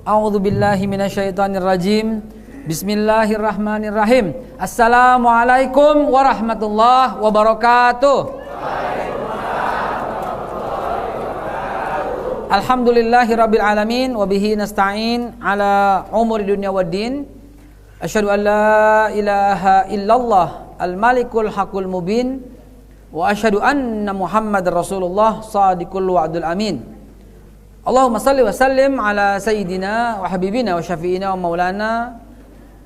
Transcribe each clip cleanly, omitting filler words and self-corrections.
A'udzubillahi minasyaitonirrajim. Bismillahirrahmanirrahim. Assalamualaikum warahmatullahi wabarakatuh. Alhamdulillahirabbil alamin wa bihi nasta'in ala umuri dunya waddin. Asyhadu an la ilaha illallah al-malikul haqqul mubin wa asyhadu anna Muhammadar Rasulullah shadiqul wa'dul amin. Allahumma salli wa sallim ala sayyidina wa habibina wa syafi'ina wa maulana,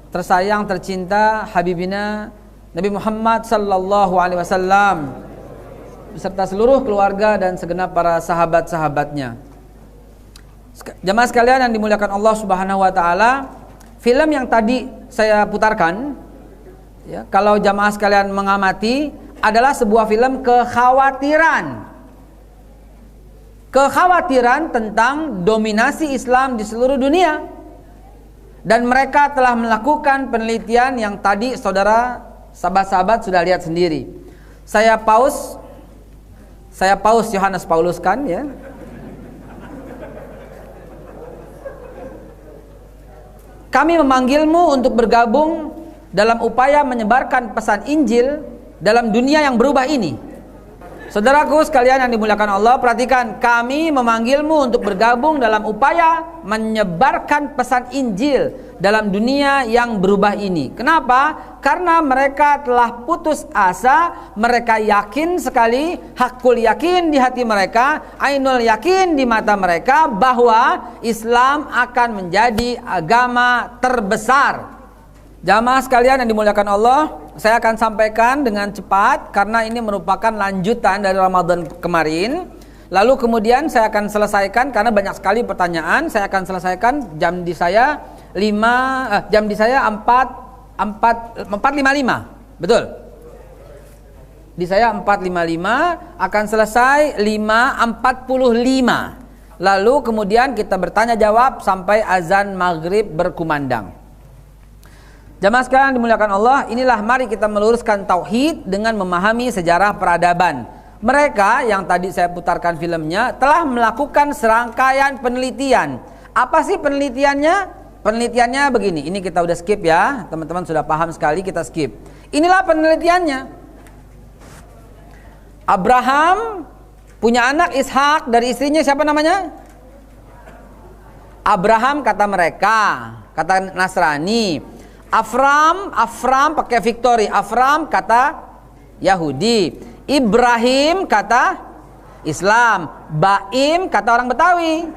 tersayang tercinta habibina Nabi Muhammad sallallahu alaihi wasallam beserta seluruh keluarga dan segenap para sahabat-sahabatnya. Jamaah sekalian yang dimuliakan Allah Subhanahu wa taala, film yang tadi saya putarkan ya, kalau jamaah sekalian mengamati adalah sebuah film kekhawatiran tentang dominasi Islam di seluruh dunia. Dan mereka telah melakukan penelitian yang tadi sahabat-sahabat sudah lihat sendiri. Saya pause Yohanes Paulus kan ya. Kami memanggilmu untuk bergabung dalam upaya menyebarkan pesan Injil dalam dunia yang berubah ini. Saudaraku sekalian yang dimuliakan Allah, perhatikan, kami memanggilmu untuk bergabung dalam upaya menyebarkan pesan Injil dalam dunia yang berubah ini. Kenapa? Karena mereka telah putus asa, mereka yakin sekali, hakul yakin di hati mereka, ainul yakin di mata mereka bahwa Islam akan menjadi agama terbesar. Jamaah sekalian yang dimuliakan Allah, saya akan sampaikan dengan cepat karena ini merupakan lanjutan dari Ramadan kemarin. Lalu kemudian saya akan selesaikan karena banyak sekali pertanyaan. Saya akan selesaikan jam di saya 4.55. Betul? Di saya 4.55 akan selesai 5.45. Lalu kemudian kita bertanya jawab sampai azan maghrib berkumandang. Jamaah sekalian dimuliakan Allah, inilah mari kita meluruskan tauhid dengan memahami sejarah peradaban. Mereka yang tadi saya putarkan filmnya telah melakukan serangkaian penelitian. Apa sih penelitiannya? Penelitiannya begini, ini kita udah skip ya, teman-teman sudah paham sekali, kita skip. Inilah penelitiannya. Abraham punya anak Ishak dari istrinya siapa namanya? Abraham kata mereka, kata Nasrani. Afram pakai victory. Afram kata Yahudi. Ibrahim kata Islam. Baim kata orang Betawi.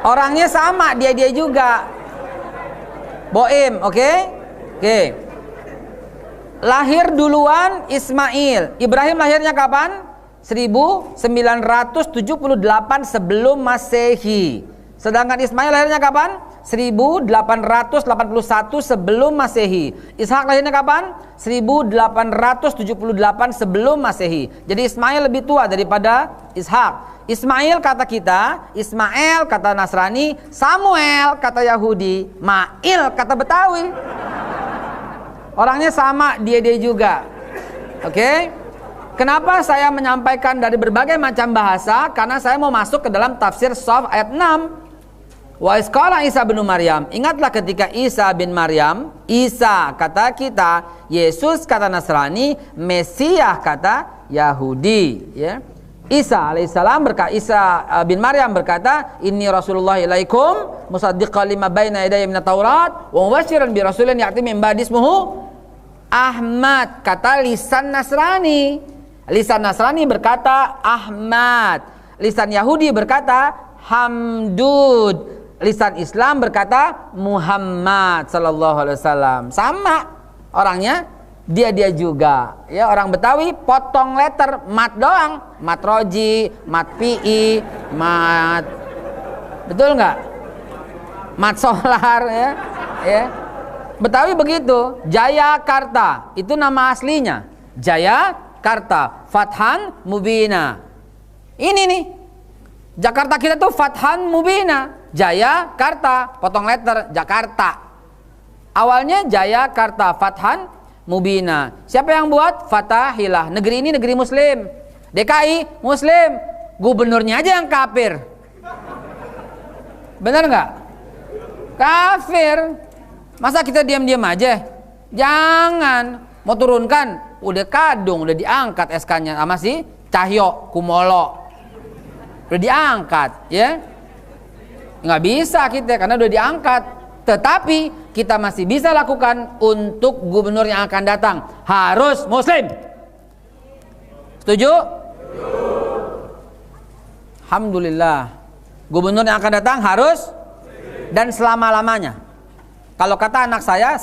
Orangnya sama, dia juga. Boim, oke? Lahir duluan Ismail. Ibrahim lahirnya kapan? 1978 sebelum Masehi. Sedangkan Ismail lahirnya kapan? 1881 sebelum Masehi. Ishak lahirnya kapan? 1878 sebelum Masehi. Jadi Ismail lebih tua daripada Ishak. Ismail kata kita, Ismail kata Nasrani, Samuel kata Yahudi, Mail kata Betawi. Orangnya sama, dia juga. Oke? Kenapa saya menyampaikan dari berbagai macam bahasa? Karena saya mau masuk ke dalam tafsir Shaf ayat 6. Wa isqala Isa bin Maryam. Ingatlah ketika Isa bin Maryam, Isa kata kita, Yesus kata Nasrani, Mesias kata Yahudi, ya. Isa alaihissalam Isa bin Maryam berkata, Inni Rasulullah ilaikum musaddiqan lima baina yadayya minat Taurat wa mubasysyiran bi rasulin ya'ti min ba'di ismuhu Ahmad. Kata lisan Nasrani. Lisan Nasrani berkata Ahmad. Lisan Yahudi berkata Hamdud. Lisan Islam berkata Muhammad sallallahu alaihi wasallam. Sama orangnya, dia juga. Ya, orang Betawi potong letter mat doang. Mat roji, mat pi, mat. Betul nggak? Mat solar ya. Ya. Betawi begitu. Jayakarta itu nama aslinya. Jayakarta, Fathan Mubina. Ini nih. Jakarta kita tuh Fathan Mubina. Jayakarta, potong letter Jakarta. Awalnya Jayakarta, Fathan Mubina. Siapa yang buat? Fathahilah. Negeri ini negeri muslim. DKI muslim. Gubernurnya aja yang kafir. Benar nggak? Kafir. Masa kita diam-diam aja? Jangan. Mau turunkan, udah kadung, udah diangkat SK-nya sama si Cahyo Kumolo. Udah diangkat, ya. Nggak bisa kita karena udah diangkat. Tetapi kita masih bisa lakukan untuk gubernur yang akan datang. Harus muslim. Setuju? Alhamdulillah. Gubernur yang akan datang harus dan selama-lamanya. Kalau kata anak saya,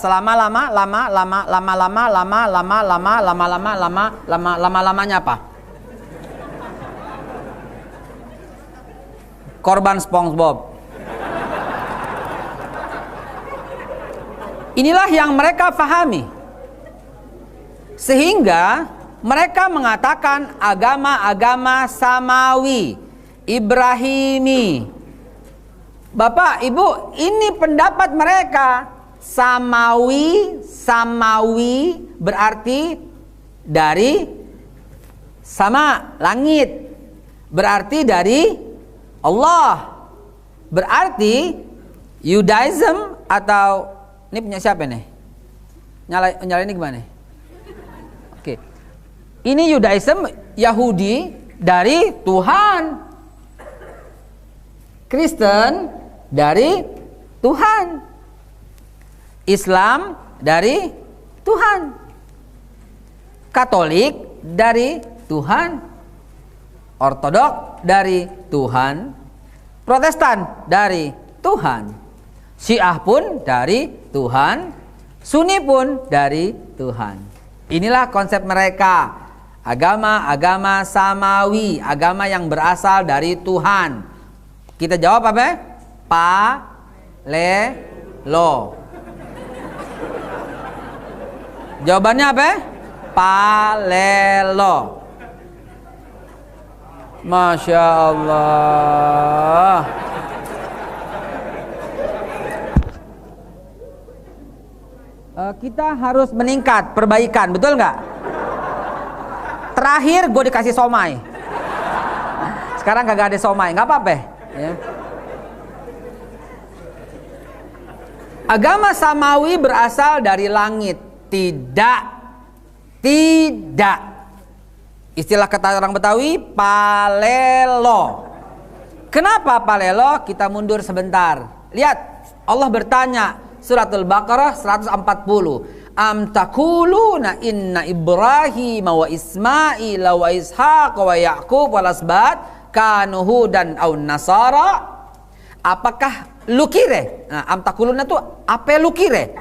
lama-lamanya apa? Korban SpongeBob. Inilah yang mereka fahami. Sehingga mereka mengatakan agama-agama samawi, Ibrahimi. Bapak, Ibu, ini pendapat mereka. Samawi berarti dari sama, langit. Berarti dari Allah. Berarti Judaism atau ini punya siapa nih? Nyala ini gimana? Oke. Ini Judaism, Yahudi dari Tuhan. Kristen dari Tuhan. Islam dari Tuhan. Katolik dari Tuhan. Ortodok dari Tuhan. Protestan dari Tuhan. Syiah pun dari Tuhan. Sunni pun dari Tuhan. Inilah konsep mereka. Agama-agama samawi, agama yang berasal dari Tuhan. Kita jawab apa? Palelo. Jawabannya apa? Palelo. Masya Allah. Kita harus meningkat, perbaikan, betul nggak? Terakhir gue dikasih somai. Sekarang kagak ada somai, nggak apa-apa. Ya. Agama samawi berasal dari langit. Tidak. Istilah kata orang Betawi, palelo. Kenapa palelo? Kita mundur sebentar. Lihat, Allah bertanya, Suratul Baqarah 140. Am taquluna inna Ibrahim wa Ismail wa Ishaq wa Yaqub wal asbat kanu hudan au nasara. Apakah lu kira? Nah, am taquluna itu apa lu kira?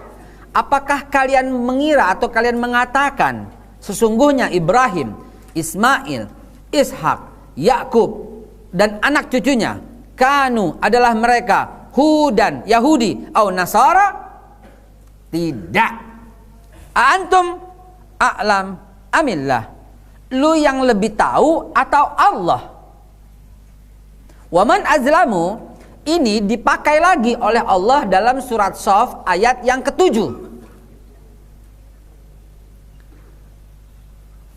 Apakah kalian mengira atau kalian mengatakan sesungguhnya Ibrahim, Ismail, Ishak, Yakub dan anak cucunya kanu adalah mereka hudan Yahudi au nasara? Tidak. Antum a'lam amillah. Lu yang lebih tahu atau Allah? Waman azlamu ini dipakai lagi oleh Allah dalam surat Shaf ayat yang ke-7.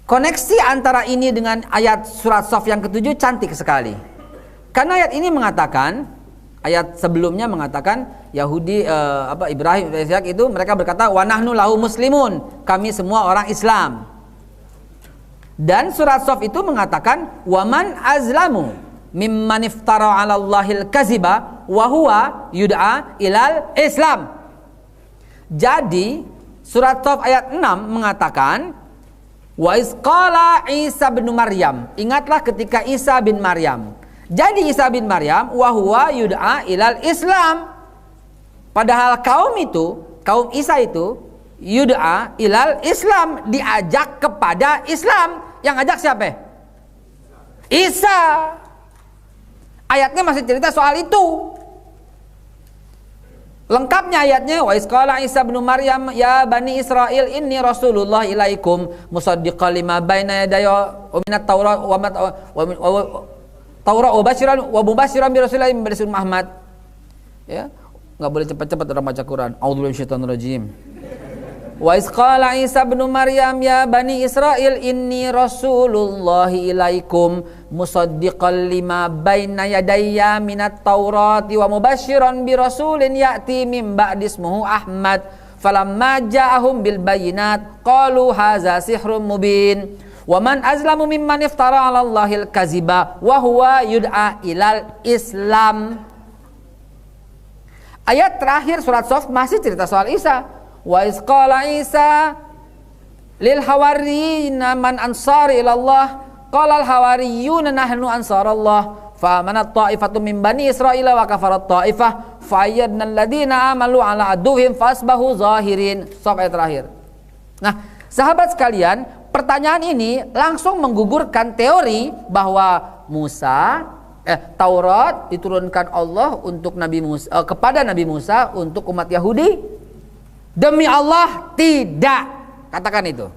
Koneksi antara ini dengan ayat surat Shaf yang ke-7 cantik sekali. Karena ayat ini mengatakan, ayat sebelumnya mengatakan Yahudi Ibrahim dan Ishak itu mereka berkata wa nahnu lahu muslimun, kami semua orang Islam. Dan surat Shaf itu mengatakan waman azlamu mimman iftara 'ala Allahil kaziba wa huwa yud'a ilal Islam. Jadi surat Shaf ayat 6 mengatakan wa isqala Isa bin Maryam. Ingatlah ketika Isa bin Maryam. Jadi Isa bin Maryam wa huwa yud'a ilal Islam. Padahal kaum Isa itu yud'a ilal Islam, diajak kepada Islam. Yang ajak siapa? Isa. Ayatnya masih cerita soal itu. Lengkapnya ayatnya wa isqala Isa bin Maryam ya bani Israil inni rasulullah ilaikum musaddiqan lima baina yadayya wa minat taurat wa Taurat wa mubasyiran bi Rasulillah Muhammad. Ya, enggak boleh cepat-cepat orang baca Quran. A'udzubillahi minasyaitonir rajim. Wa iz qala Isa bin Maryam ya bani Israil inni rasulullahi ilaikum musaddiqan lima baina yadayya minat taurati wa mubasysyiran bi rasulin ya'ti min ba'di ismuhu Ahmad falamma ja'ahum bil bayyinat qalu hadza sihrun mubin wa man azlamu mimman iftara 'ala Allahil kaziba wa huwa yud'a ilal Islam. Ayat terakhir surat Shaf masih cerita soal Isa. Wa iz qala Isa lil hawariyina man ansari ila Allah qala al hawariyuna nahnu ansarallah fa amanat ta'ifatun min bani Israila wa kafarat ta'ifah fa ayyadna alladhina amalu ala aduhim fasbahu zahirin. Sampai ayat terakhir. Nah, sahabat sekalian, pertanyaan ini langsung menggugurkan teori bahwa Taurat diturunkan Allah untuk Nabi Musa, kepada Nabi Musa untuk umat Yahudi. Demi Allah tidak, katakan itu.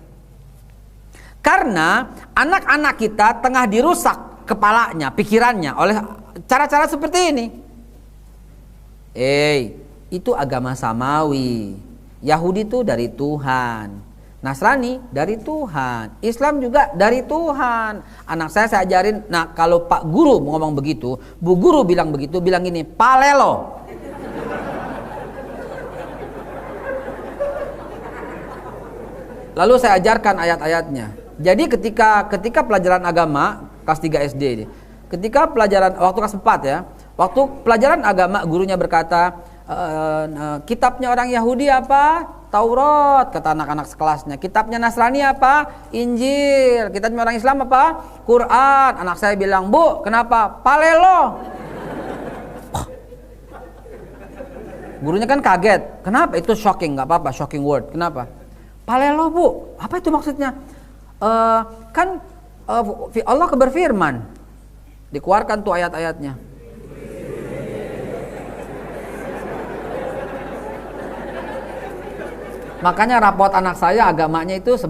Karena anak-anak kita tengah dirusak kepalanya, pikirannya oleh cara-cara seperti ini. Itu agama samawi. Yahudi itu dari Tuhan, Nasrani dari Tuhan, Islam juga dari Tuhan. Anak saya ajarin, nah kalau Pak Guru ngomong begitu, Bu Guru bilang begitu, bilang ini palelo. Lalu saya ajarkan ayat-ayatnya. Jadi ketika pelajaran agama kelas 3 SD ini, ketika pelajaran waktu kelas 4 ya, waktu pelajaran agama gurunya berkata, kitabnya orang Yahudi apa? Taurat, kata anak-anak sekelasnya. Kitabnya Nasrani apa? Injil. Kitabnya orang Islam apa? Quran. Anak saya bilang, "Bu, kenapa? Palelo." Gurunya kan kaget. Kenapa? Itu shocking, nggak apa-apa, shocking word. Kenapa? Palelo, Bu. Apa itu maksudnya? Allah berfirman. Dikeluarkan tuh ayat-ayatnya. Makanya rapot anak saya agamanya itu 9.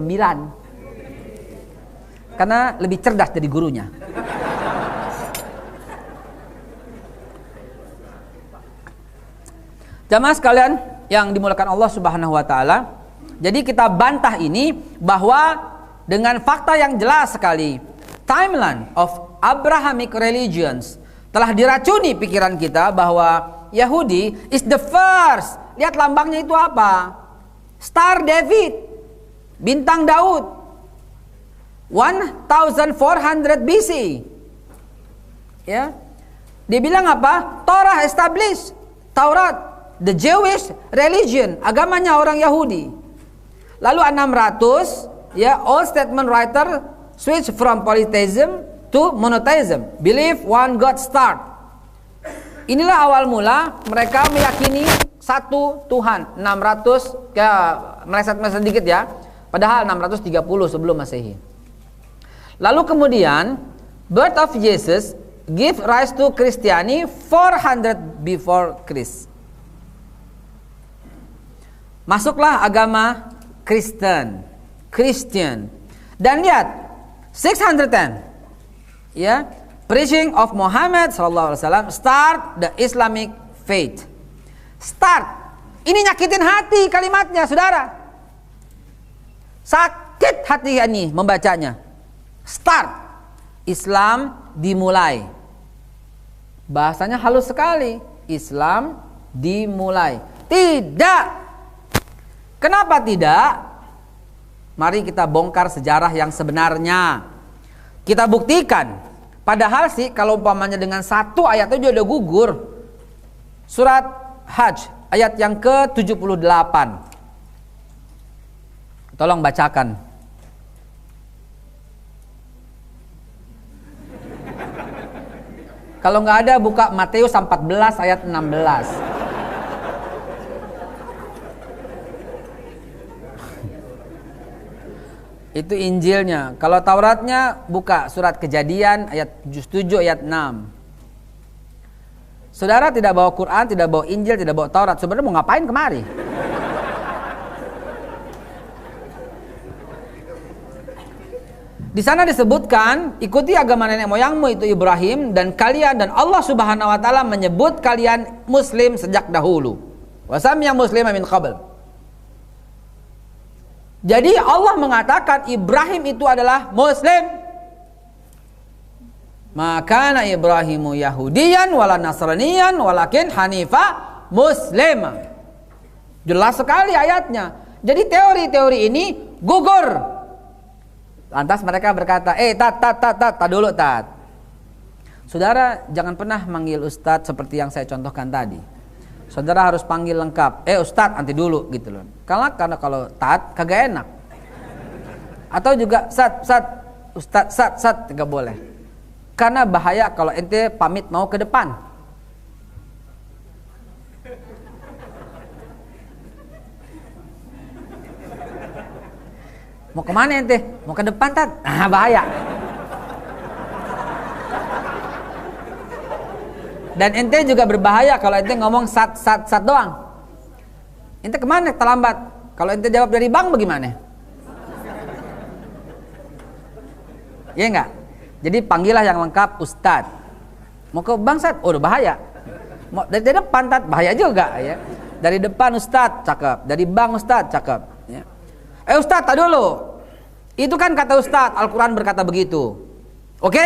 Karena lebih cerdas dari gurunya. Jamaah sekalian yang dimuliakan Allah Subhanahu wa taala. Jadi kita bantah ini bahwa dengan fakta yang jelas sekali, timeline of Abrahamic religions telah diracuni pikiran kita bahwa Yahudi is the first. Lihat lambangnya itu apa? Star David, bintang Daud, 1400 BC. Ya, dia bilang apa? Torah established, Taurat, the Jewish religion, agamanya orang Yahudi. Lalu 600, ya, Old Testament writer switch from polytheism to monotheism, believe one God start. Inilah awal mula mereka meyakini satu Tuhan. 600, ya meleset sedikit ya, padahal 630 sebelum Masehi. Lalu kemudian birth of Jesus give rise to Christianity 400 before Christ. Masuklah agama Christian. Dan lihat 610, ya, preaching of Muhammad sallallahu alaihi wasallam start the Islamic faith. Start. Ini nyakitin hati kalimatnya, saudara. Sakit hati ini membacanya. Start. Islam dimulai. Bahasanya halus sekali. Islam dimulai. Tidak. Kenapa tidak? Mari kita bongkar sejarah yang sebenarnya. Kita buktikan. Padahal sih kalau umpamanya dengan satu ayat itu udah gugur. Surat Hajj ayat yang ke-78. Tolong bacakan. Kalau nggak ada buka Matius 14 ayat 16. Itu Injilnya. Kalau Tauratnya buka surat Kejadian ayat 7 ayat 6. Saudara tidak bawa Quran, tidak bawa Injil, tidak bawa Taurat. Sebenarnya mau ngapain kemari? Di sana disebutkan, ikuti agama nenek moyangmu itu Ibrahim, dan kalian dan Allah Subhanahu wa taala menyebut kalian muslim sejak dahulu. Wa samya muslima min qabl. Jadi Allah mengatakan Ibrahim itu adalah Muslim. Maka Ibrahimu Yahudiyan wala Nasraniyan walakin Hanifa Muslim. Jelas sekali ayatnya. Jadi teori-teori ini gugur. Lantas mereka berkata, tat dulu tat. Saudara jangan pernah manggil Ustadz seperti yang saya contohkan tadi. Saudara harus panggil lengkap. Ustadz nanti dulu gitu loh. Karena kalau tat kagak enak. Atau juga Ustadz tidak boleh. Karena bahaya kalau ente pamit mau ke depan. Mau kemana ente? Mau ke depan tat? Bahaya. Dan ente juga berbahaya kalau ente ngomong sat doang. Ente kemana terlambat? Kalau ente jawab dari bank bagaimana? Iya enggak? Jadi panggillah yang lengkap Ustadz. Mau ke bank Ustadz? Oh udah bahaya. Mau dari depan tat bahaya juga ya. Dari depan Ustadz cakep. Dari bank Ustadz cakep ya. Ustadz tak dulu. Itu kan kata Ustadz, Al-Quran berkata begitu. Oke?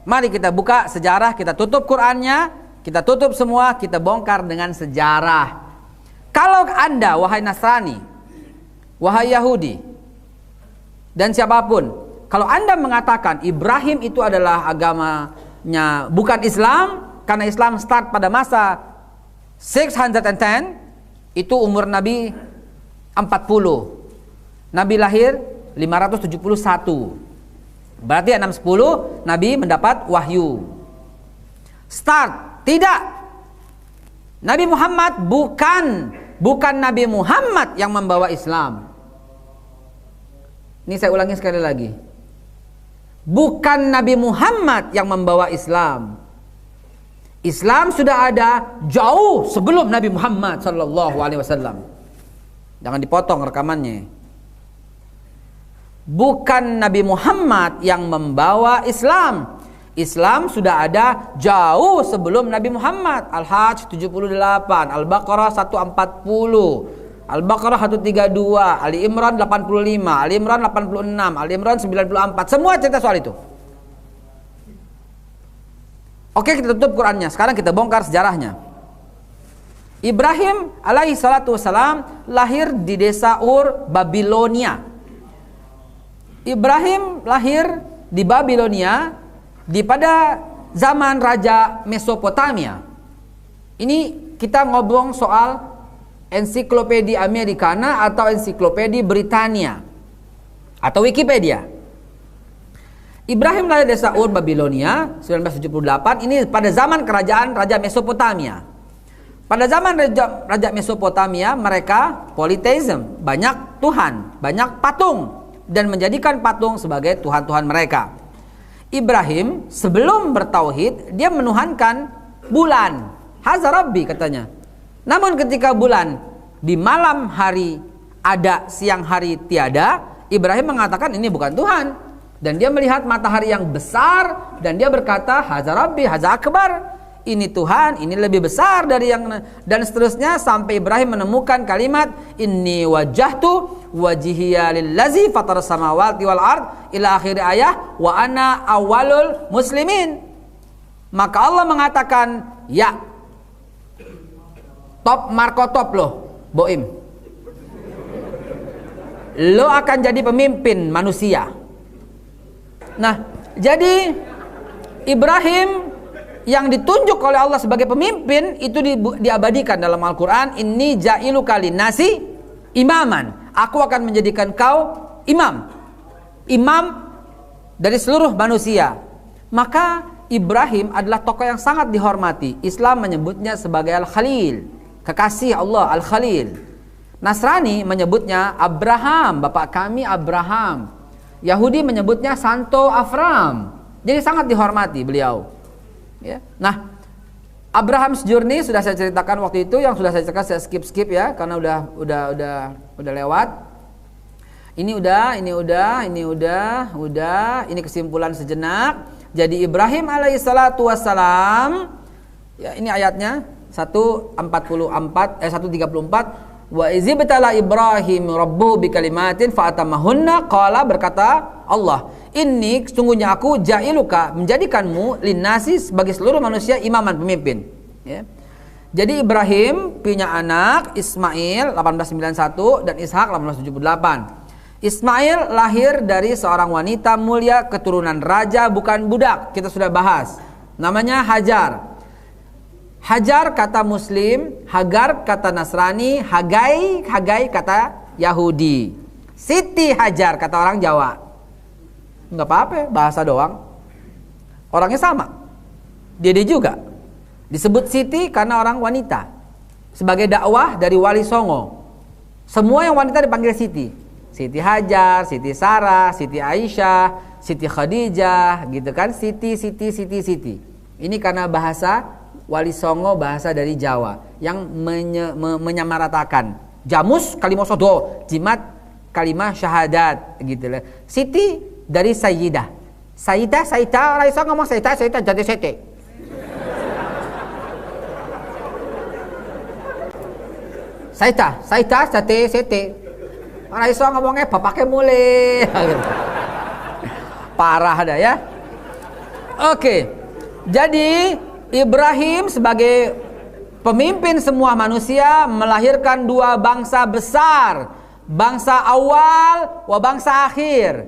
Mari kita buka sejarah, kita tutup Qurannya, kita tutup semua, kita bongkar dengan sejarah. Kalau Anda, wahai Nasrani, wahai Yahudi, dan siapapun, kalau Anda mengatakan Ibrahim itu adalah agamanya bukan Islam, karena Islam start pada masa 610, itu umur Nabi 40. Nabi lahir 571. Berarti 610 Nabi mendapat wahyu. Start, tidak. Nabi Muhammad bukan Nabi Muhammad yang membawa Islam. Ini saya ulangi sekali lagi. Bukan Nabi Muhammad yang membawa Islam. Islam sudah ada jauh sebelum Nabi Muhammad sallallahu alaihi wasallam. Jangan dipotong rekamannya. Bukan Nabi Muhammad yang membawa Islam. Islam sudah ada jauh sebelum Nabi Muhammad. Al-Hajj 78, Al-Baqarah 140, Al-Baqarah 132, Ali Imran 85, Ali Imran 86, Ali Imran 94. Semua cerita soal itu. Oke, kita tutup Qurannya. Sekarang kita bongkar sejarahnya. Ibrahim alaihi salatu wassalam lahir di desa Ur, Babilonia. Ibrahim lahir di Babilonia pada zaman Raja Mesopotamia. Ini kita ngobrol soal ensiklopedia Americana atau ensiklopedia Britania atau Wikipedia. Ibrahim lahir di desa Ur, Babilonia 1978. Ini pada zaman kerajaan Raja Mesopotamia. Pada zaman Raja Mesopotamia mereka politeism, banyak Tuhan, banyak patung, dan menjadikan patung sebagai Tuhan-Tuhan mereka. Ibrahim sebelum bertauhid dia menuhankan bulan. Hadza Rabbi katanya. Namun ketika bulan di malam hari ada, siang hari tiada, Ibrahim mengatakan ini bukan Tuhan. Dan dia melihat matahari yang besar dan dia berkata hadza Rabbi, hadza akbar. Ini Tuhan, ini lebih besar dari yang, dan seterusnya sampai Ibrahim menemukan kalimat inni wajjahtu wajhiya lillazi fataras samawati wal ard ila akhir ayah wa ana awwalul muslimin. Maka Allah mengatakan, ya top Marco top loh, Boim, lo akan jadi pemimpin manusia. Nah, jadi Ibrahim yang ditunjuk oleh Allah sebagai pemimpin itu diabadikan dalam Al-Quran. Inni ja'ilu nasi imaman. Aku akan menjadikan kau imam dari seluruh manusia. Maka Ibrahim adalah tokoh yang sangat dihormati. Islam menyebutnya sebagai Al-Khalil, kekasih Allah, Al-Khalil. Nasrani menyebutnya Abraham, bapak kami Abraham. Yahudi menyebutnya Santo Avram. Jadi sangat dihormati beliau. Ya. Nah, Abraham's Journey sudah saya ceritakan waktu itu, yang sudah saya ceritakan saya skip ya karena udah lewat. Ini kesimpulan sejenak. Jadi Ibrahim alaihi salatu wassalam, ya ini ayatnya 134 Wa izibtala Ibrahim rabbuhu bikalimatin fa'atamahunna, qala, berkata Allah, ini sesungguhnya aku ja'iluka, menjadikanmu linnasi, bagi seluruh manusia, imaman, pemimpin, ya. Jadi Ibrahim punya anak Ismail 1891 dan Ishak 1878. Ismail lahir dari seorang wanita mulia, keturunan raja, bukan budak. Kita sudah bahas. Namanya Hajar. Hajar kata Muslim, Hagar kata Nasrani, Hagai kata Yahudi. Siti Hajar kata orang Jawa. Enggak apa-apa, bahasa doang. Orangnya sama. Dia juga. Disebut Siti karena orang wanita. Sebagai dakwah dari Wali Songo. Semua yang wanita dipanggil Siti. Siti Hajar, Siti Sarah, Siti Aisyah, Siti Khadijah, gitu kan? Siti. Ini karena bahasa Wali Songo, bahasa dari Jawa yang menyamaratakan. Jamus kalimah sodo, jimat kalimah syahadat, gitu lah. Siti dari Sayyidah. Sayyidah, orang iso ngomong Sayyidah jadi sete. Sayyidah sete. Orang iso ngomongnya bapaknya mulai. Parah dah ya. Oke. Jadi Ibrahim sebagai pemimpin semua manusia melahirkan dua bangsa besar, bangsa awal wa bangsa akhir.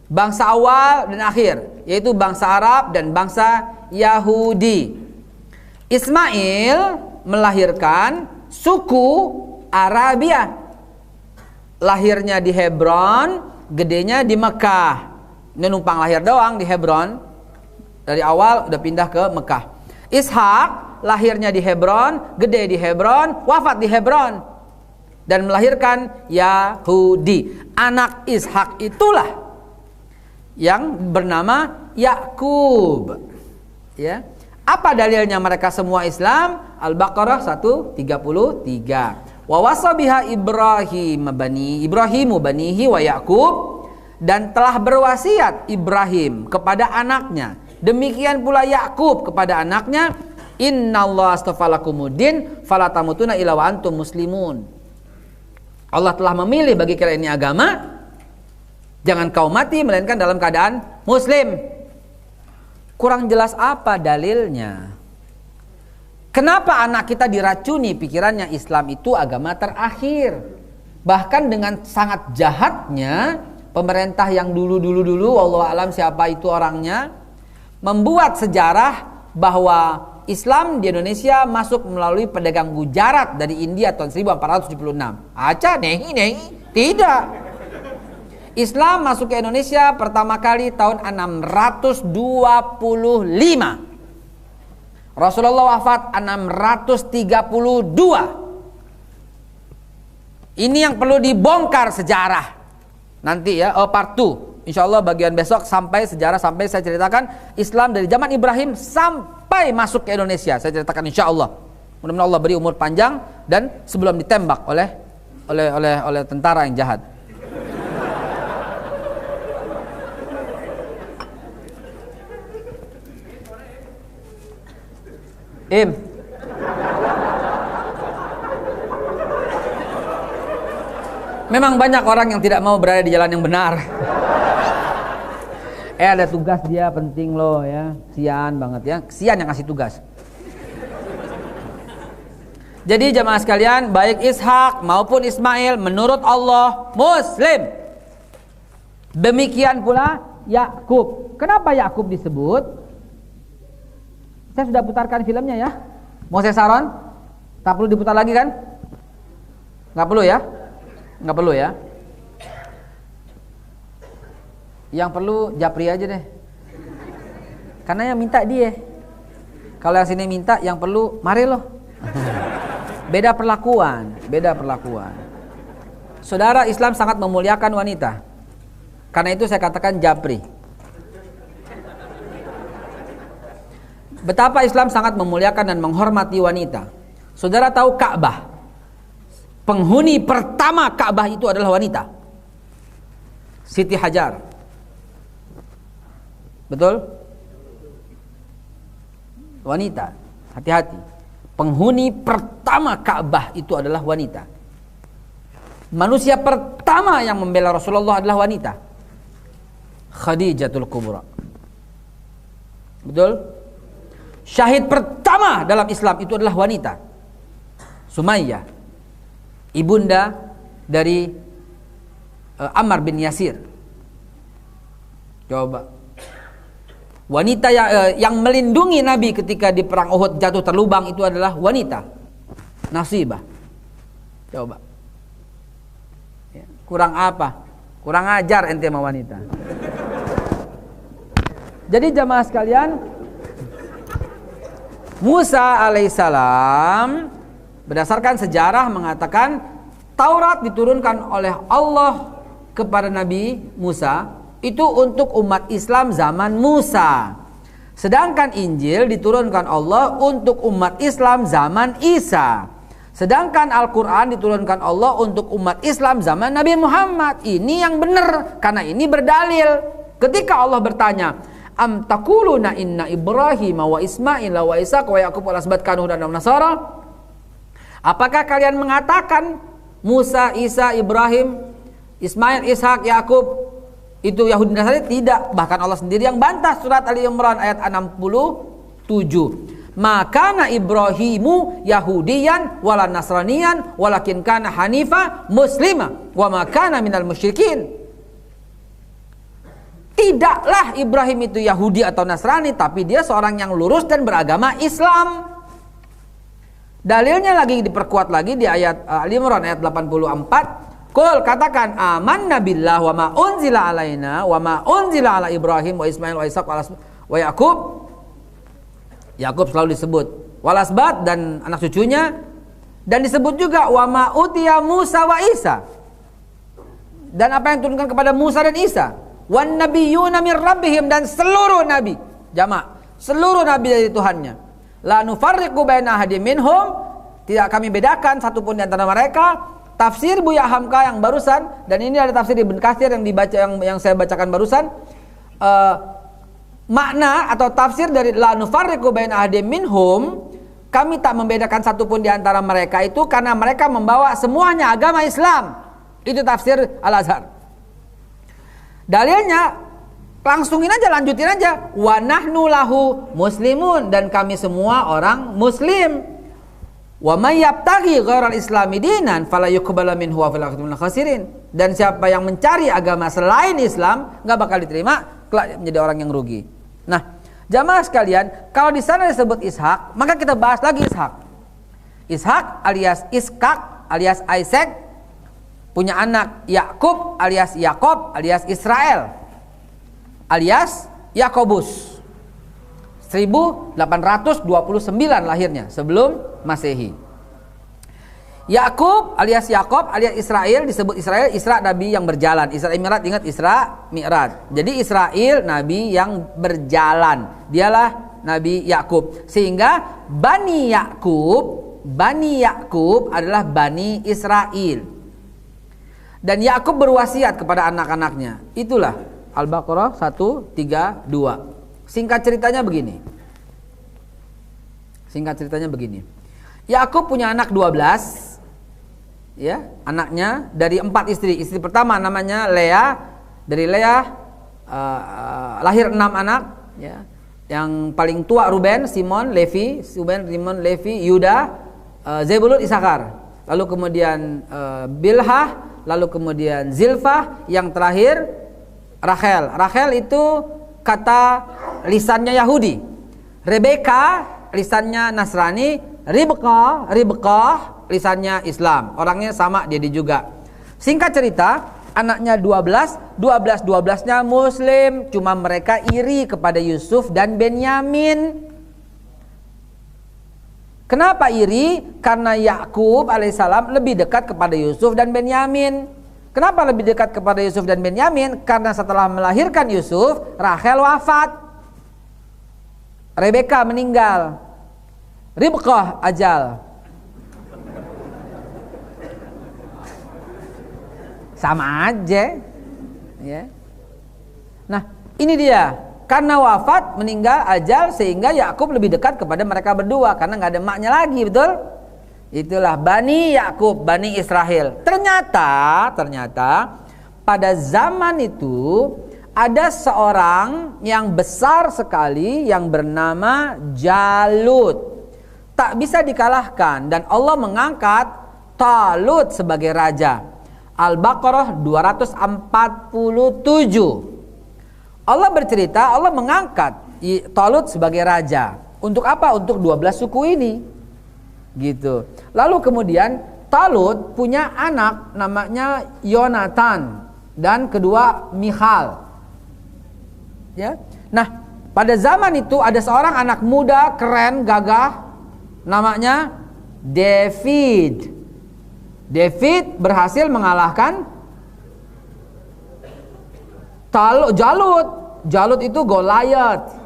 Bangsa awal dan akhir, yaitu bangsa Arab dan bangsa Yahudi. Ismail melahirkan suku Arabia. Lahirnya di Hebron, gedenya di Mekah. Ini numpang lahir doang di Hebron. Dari awal udah pindah ke Mekah. Ishak lahirnya di Hebron, gede di Hebron, wafat di Hebron, dan melahirkan Yahudi. Anak Ishak itulah yang bernama Yakub. Ya. Apa dalilnya mereka semua Islam? Al-Baqarah 133. Wa wasabiha Ibrahimu banihi wa Yakub, dan telah berwasiat Ibrahim kepada anaknya. Demikian pula Yakub kepada anaknya, innallaha astafalakumuddin fala tamutuna illa wa antum muslimun. Allah telah memilih bagi kalian ini agama, jangan kau mati melainkan dalam keadaan muslim. Kurang jelas apa dalilnya? Kenapa anak kita diracuni pikirannya Islam itu agama terakhir? Bahkan dengan sangat jahatnya pemerintah yang dulu wallahu alam siapa itu orangnya, membuat sejarah bahwa Islam di Indonesia masuk melalui pedagang Gujarat dari India tahun 1476. Aca nehi. Tidak. Islam masuk ke Indonesia pertama kali tahun 625. Rasulullah wafat 632. Ini yang perlu dibongkar sejarah. Nanti ya, part 2. Insya Allah bagian besok sampai sejarah, sampai saya ceritakan Islam dari zaman Ibrahim sampai masuk ke Indonesia. Saya ceritakan insya Allah. Mudah-mudahan Allah beri umur panjang dan sebelum ditembak oleh tentara yang jahat. Memang banyak orang yang tidak mau berada di jalan yang benar. Ada tugas dia penting loh ya. Kesian banget ya. Kesian yang ngasih tugas. Jadi jamaah sekalian, baik Ishak maupun Ismail menurut Allah Muslim. Demikian pula Yakub. Kenapa Yakub disebut? Saya sudah putarkan filmnya ya. Moses Saron. Tak perlu diputar lagi kan? Nggak perlu ya? Nggak perlu ya? Yang perlu Japri aja deh. Karena yang minta dia. Kalau yang sini minta, yang perlu mari loh. Beda perlakuan. Saudara, Islam sangat memuliakan wanita. Karena itu saya katakan Japri. Betapa Islam sangat memuliakan dan menghormati wanita. Saudara tahu Ka'bah? Penghuni pertama Ka'bah itu adalah wanita. Siti Hajar. Betul? Wanita. Hati-hati. Penghuni pertama Ka'bah itu adalah wanita. Manusia pertama yang membela Rasulullah adalah wanita, Khadijatul Kubra. Betul? Syahid pertama dalam Islam itu adalah wanita, Sumayyah, ibunda dari Ammar bin Yasir. Coba, wanita yang melindungi Nabi ketika di perang Uhud jatuh terlubang itu adalah wanita, Nasibah. Coba, ya, kurang apa? Kurang ajar ente sama wanita. Jadi jamaah sekalian, Musa alaihissalam berdasarkan sejarah mengatakan Taurat diturunkan oleh Allah kepada Nabi Musa itu untuk umat Islam zaman Musa. Sedangkan Injil diturunkan Allah untuk umat Islam zaman Isa. Sedangkan Al-Quran diturunkan Allah untuk umat Islam zaman Nabi Muhammad. Ini yang benar, karena ini berdalil. Ketika Allah bertanya, am taquluna inna Ibrahim wa Ismail wa Ishaq wa Yaqub wal asbat kanu dan Nasara? Apakah kalian mengatakan Musa, Isa, Ibrahim, Ismail, Ishak, Yakub itu Yahudi Nasrani? Tidak. Bahkan Allah sendiri yang bantah, surat Ali Imran ayat 67. Maka na Ibrahimu Yahudiyan wala Nasraniyan walakin kana hanifa muslima wa ma kana minal musyrikin. Tidaklah Ibrahim itu Yahudi atau Nasrani, tapi dia seorang yang lurus dan beragama Islam. Dalilnya lagi diperkuat lagi di ayat Ali Imran ayat 84. Qul, katakan, amanna billah wa ma unzila alaina wa ma unzila ala Ibrahim wa Ismail wa Ishaq wa Yaqub. Yakub selalu disebut, walasbat dan anak cucunya, dan disebut juga wa ma utiya Musa wa Isa, dan apa yang diturunkan kepada Musa dan Isa, wan nabiyyuna min rabbihim, dan seluruh nabi, jamak, seluruh nabi dari Tuhannya. La nufarriqu baina ahadin minhum, tidak kami bedakan satupun di antara mereka. Tafsir Buya Hamka yang barusan, dan ini ada tafsir Ibnu Katsir yang dibaca yang saya bacakan barusan. Makna atau tafsir dari la nufarriqu baina ahadin minhum, kami tak membedakan satupun di antara mereka itu karena mereka membawa semuanya agama Islam. Itu tafsir Al-Azhar. Dalilnya langsungin aja, lanjutin aja. Wa nahnu lahu muslimun, dan kami semua orang muslim. Wa may yabtaghi ghairal islami dinan fala yuqbalu minhu wa fil akhirati minal khasirin. Dan siapa yang mencari agama selain Islam enggak bakal diterima, kelak menjadi orang yang rugi. Nah, jamaah sekalian, kalau di sana disebut Ishak, maka kita bahas lagi Ishak. Ishak alias Iskak alias Isaac punya anak Yakub alias Yakob alias Israel alias Yakobus. 1829 lahirnya sebelum Masehi. Yakub alias Yakob alias Israel disebut Israel, Isra nabi yang berjalan. Isra Mi'raj, ingat Isra Mi'raj. Jadi Israel nabi yang berjalan. Dialah Nabi Yakub. Sehingga Bani Yakub adalah Bani Israel. Dan Yakub berwasiat kepada anak-anaknya. Itulah Al-Baqarah 132. Singkat ceritanya begini. Yakub punya anak 12. Ya, anaknya dari 4 istri. Istri pertama namanya Lea. Dari Lea lahir 6 anak. Ya. Yang paling tua Ruben, Simon, Levi, Yuda, Zebulun, Isakar. Lalu kemudian Bilhah, lalu kemudian Zilfah, yang terakhir Rachel. Rachel itu kata lisannya Yahudi. Rebeka lisannya Nasrani. Ribqah lisannya Islam. Orangnya sama dia juga. Singkat cerita, anaknya 12-12-nya Muslim. Cuma mereka iri kepada Yusuf dan Benyamin. Kenapa iri? Karena Yakub alaihissalam lebih dekat kepada Yusuf dan Benyamin. Kenapa lebih dekat kepada Yusuf dan Benyamin? Karena setelah melahirkan Yusuf, Rachel wafat, Rebeka meninggal, Ribqah ajal. Sama aja, ya. Nah, ini dia. Karena wafat, meninggal, ajal, sehingga Yakub lebih dekat kepada mereka berdua karena nggak ada emaknya lagi, betul? Itulah Bani Yakub, Bani Israel. Ternyata pada zaman itu ada seorang yang besar sekali yang bernama Jalut. Tak bisa dikalahkan dan Allah mengangkat Talut sebagai raja. Al-Baqarah 247. Allah bercerita, Allah mengangkat Talut sebagai raja. Untuk apa? Untuk 12 suku ini. Gitu. Lalu kemudian Talut punya anak namanya Yonatan dan kedua Michal. Ya. Nah, pada zaman itu ada seorang anak muda keren, gagah, namanya David. David berhasil mengalahkan Jalut. Jalut itu Goliat.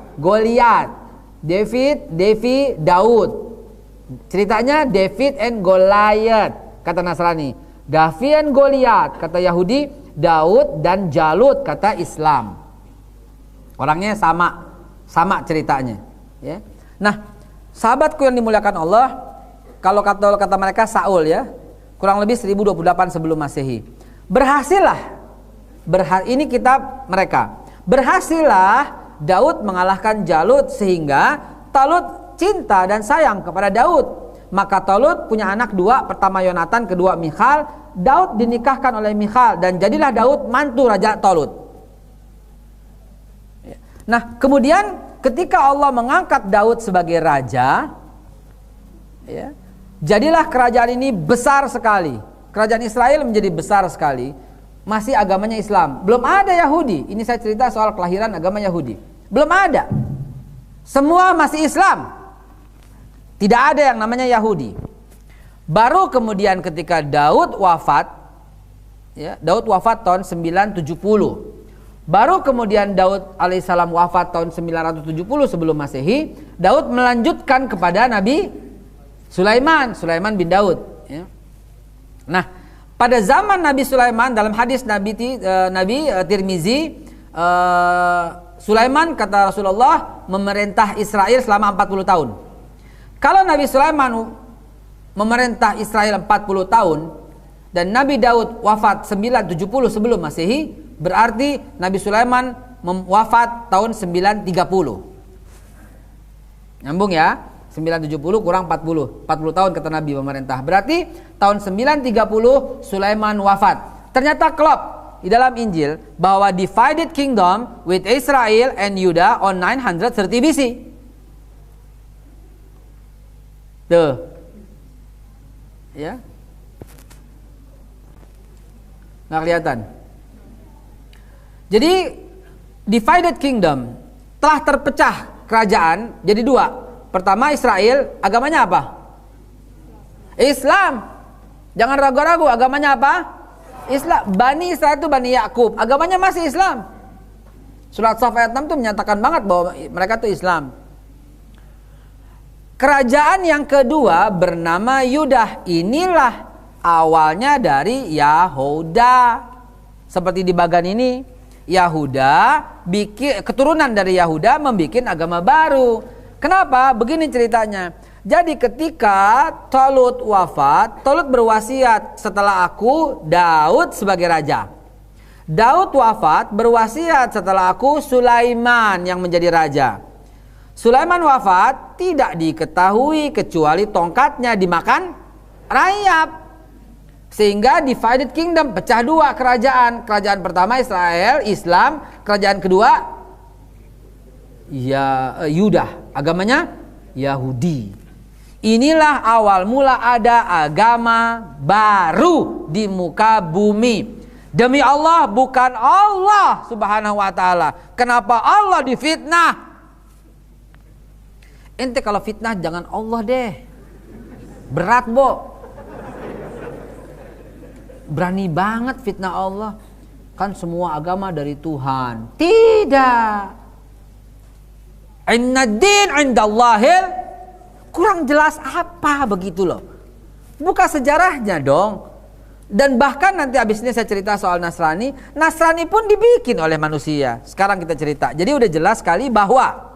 Daud. Ceritanya David and Goliath kata Nasrani. David and Goliath kata Yahudi. Daud dan Jalut kata Islam. Orangnya sama ceritanya. Ya. Nah, sahabatku yang dimuliakan Allah, kalau kata mereka Saul ya, kurang lebih 1028 sebelum Masehi. Ini kitab mereka. Berhasillah Daud mengalahkan Jalut sehingga Talut cinta dan sayang kepada Daud. Maka Talut punya anak dua, pertama Yonatan, kedua Michal. Daud dinikahkan oleh Michal dan jadilah Daud mantu Raja Talut. Nah, kemudian ketika Allah mengangkat Daud sebagai raja, ya, jadilah kerajaan ini besar sekali. Kerajaan Israel menjadi besar sekali. Masih agamanya Islam. Belum ada Yahudi. Ini saya cerita soal kelahiran agama Yahudi. Belum ada. Semua masih Islam. Tidak ada yang namanya Yahudi. Baru kemudian ketika Daud wafat, ya, Daud wafat tahun 970. Baru kemudian Daud alaihissalam wafat tahun 970 sebelum Masehi. Daud melanjutkan kepada Nabi Sulaiman bin Daud. Ya. Nah, pada zaman Nabi Sulaiman, dalam hadis Nabi Tirmizi, Sulaiman kata Rasulullah memerintah Israel selama 40 tahun. Kalau Nabi Sulaiman memerintah Israel 40 tahun dan Nabi Daud wafat 970 sebelum Masehi, berarti Nabi Sulaiman wafat tahun 930. Nyambung ya? 970 kurang 40 tahun kata Nabi memerintah. Berarti tahun 930 Sulaiman wafat. Ternyata klop di dalam Injil bahwa divided kingdom with Israel and Judah on 930 BC. Tuh. Ya. Nggak kelihatan. Jadi divided kingdom, telah terpecah kerajaan jadi dua. Pertama Israel, agamanya apa? Islam. Jangan ragu-ragu, agamanya apa? Islam. Bani Israel itu Bani Yakub, agamanya masih Islam. Surat Shaf ayat 6 itu menyatakan banget bahwa mereka itu Islam. Kerajaan yang kedua bernama Yudah. Inilah awalnya dari Yahuda. Seperti di bagian ini, Yahuda keturunan dari Yahuda membikin agama baru. Kenapa? Begini ceritanya. Jadi ketika Talut wafat, Talut berwasiat, setelah aku Daud sebagai raja. Daud wafat, berwasiat, setelah aku Sulaiman yang menjadi raja. Sulaiman wafat, tidak diketahui kecuali tongkatnya dimakan rayap. Sehingga divided kingdom, pecah dua kerajaan. Kerajaan pertama Israel, Islam. Kerajaan kedua Yudah, agamanya Yahudi. Inilah awal mula ada agama baru di muka bumi. Demi Allah, bukan Allah subhanahu wa ta'ala. Kenapa Allah difitnah? Ente kalau fitnah jangan Allah deh. Berat, Bo. Berani banget fitnah Allah. Kan semua agama dari Tuhan. Tidak. Inna din indallahil, kurang jelas apa begitu loh. Buka sejarahnya dong. Dan bahkan nanti abis ini saya cerita soal Nasrani. Nasrani pun dibikin oleh manusia. Sekarang kita cerita. Jadi udah jelas sekali bahwa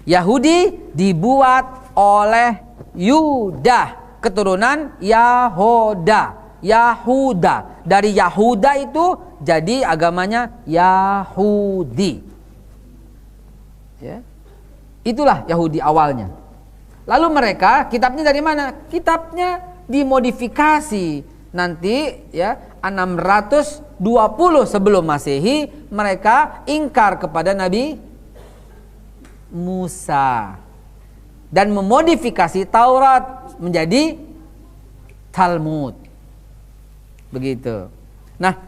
Yahudi dibuat oleh Yudah. keturunan Yahuda. Yahuda. Dari Yahuda itu jadi agamanya Yahudi. Ya. Itulah Yahudi awalnya. Lalu mereka kitabnya dari mana? Kitabnya dimodifikasi. Nanti ya 620 sebelum Masehi mereka ingkar kepada Nabi Musa dan memodifikasi Taurat menjadi Talmud. Begitu. Nah,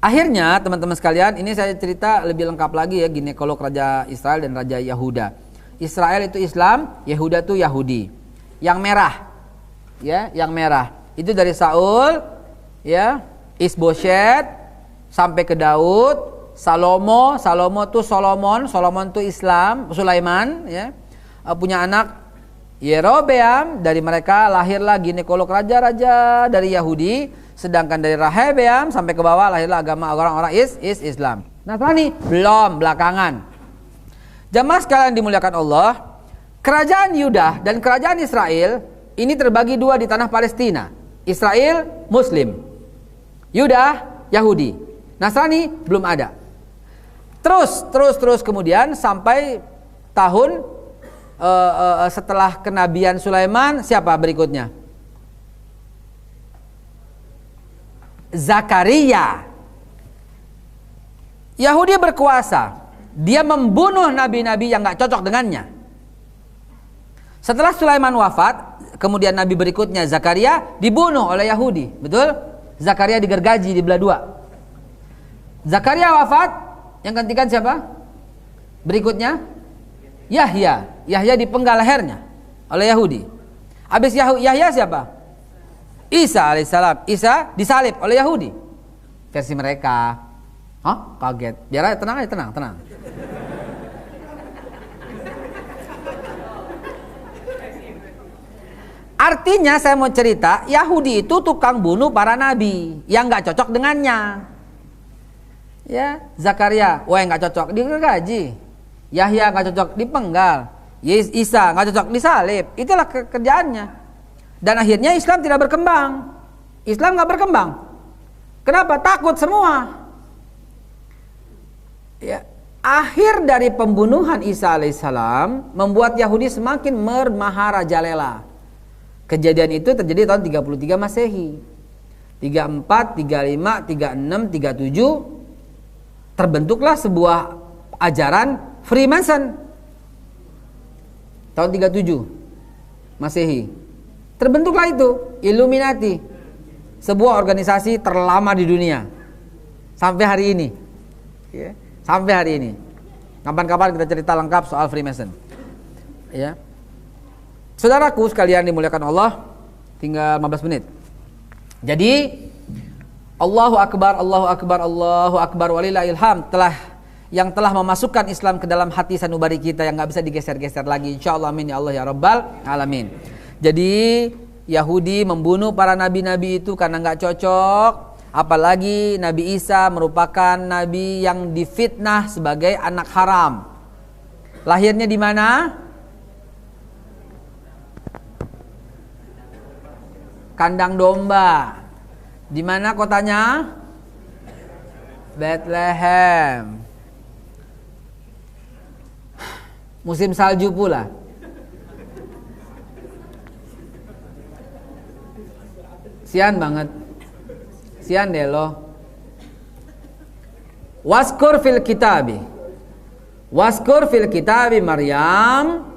akhirnya teman-teman sekalian, ini saya cerita lebih lengkap lagi ya, ginekolog Raja Israel dan Raja Yahuda. Israel itu Islam, Yahuda itu Yahudi. Yang merah, ya, yang merah itu dari Saul, ya, Isboshet sampai ke Daud, Salomo itu Solomon itu Islam, Sulaiman, ya, punya anak Yerobeam. Dari mereka lahirlah ginekolog raja-raja dari Yahudi. Sedangkan dari Rehabeam sampai ke bawah lahirlah agama orang-orang Islam. Nasrani belum, belakangan. Jamaah sekalian dimuliakan Allah, kerajaan Yudah dan kerajaan Israel ini terbagi dua di tanah Palestina. Israel Muslim, Yudah Yahudi. Nasrani belum ada. Terus kemudian sampai tahun setelah kenabian Sulaiman, siapa berikutnya? Zakaria. Yahudi berkuasa. Dia membunuh nabi-nabi yang gak cocok dengannya. Setelah Sulaiman wafat, kemudian nabi berikutnya Zakaria dibunuh oleh Yahudi. Betul? Zakaria digergaji di belah dua. Zakaria wafat, yang gantikan siapa? Berikutnya Yahya dipenggal lehernya oleh Yahudi. Habis Yahya siapa? Isa alaihissalam. Isa disalib oleh Yahudi. Versi mereka. Hah? Kaget. Biar aja, tenang. Artinya saya mau cerita, Yahudi itu tukang bunuh para nabi yang nggak cocok dengannya. Ya, Zakaria, wah nggak cocok, digergaji. Yahya nggak cocok, dipenggal. Isa nggak cocok, disalib. Itulah kerjaannya. Dan akhirnya Islam tidak berkembang. Islam nggak berkembang. Kenapa? Takut semua. Ya, akhir dari pembunuhan Isa alaihissalam membuat Yahudi semakin bermaharajalela. Kejadian itu terjadi tahun 33 Masehi. 34, 35, 36, 37 terbentuklah sebuah ajaran Freemason. Tahun 37 Masehi. Terbentuklah itu Illuminati, sebuah organisasi terlama di dunia sampai hari ini. Ya, sampai hari ini. Kapan-kapan kita cerita lengkap soal Freemason. Ya. Saudaraku sekalian dimuliakan Allah, tinggal 15 menit. Jadi Allahu Akbar, Allahu Akbar, Allahu Akbar walillahil hamd yang telah memasukkan Islam ke dalam hati sanubari kita yang nggak bisa digeser-geser lagi. Insyaallah amin ya Allah ya Rabbal alamin. Jadi Yahudi membunuh para nabi-nabi itu karena nggak cocok. Apalagi Nabi Isa merupakan nabi yang difitnah sebagai anak haram. Lahirnya di mana? Kandang domba. Di mana kotanya? Bethlehem. Musim salju pula. Sian banget. Sian deh lo. Waskur fil kitabi Maryam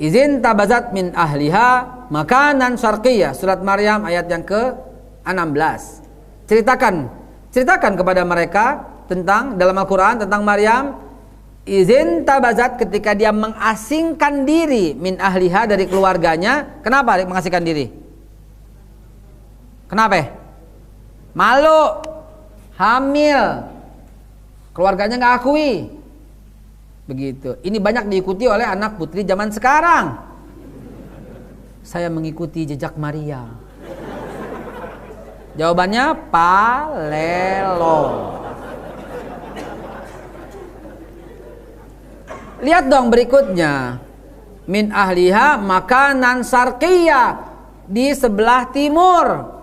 izin tabazat min ahliha makanan syarqiyah. Surat Maryam ayat yang ke-16. Ceritakan kepada mereka tentang dalam Al-Quran tentang Maryam. Izin tabazat ketika dia mengasingkan diri min ahliha dari keluarganya. Kenapa dia mengasingkan diri? Kenapa? Malu, hamil, keluarganya nggak akui. Begitu. Ini banyak diikuti oleh anak putri zaman sekarang. Saya mengikuti jejak Maria. Jawabannya palelo. Lihat dong berikutnya. Min ahliha makanan syarqiyah. di sebelah timur.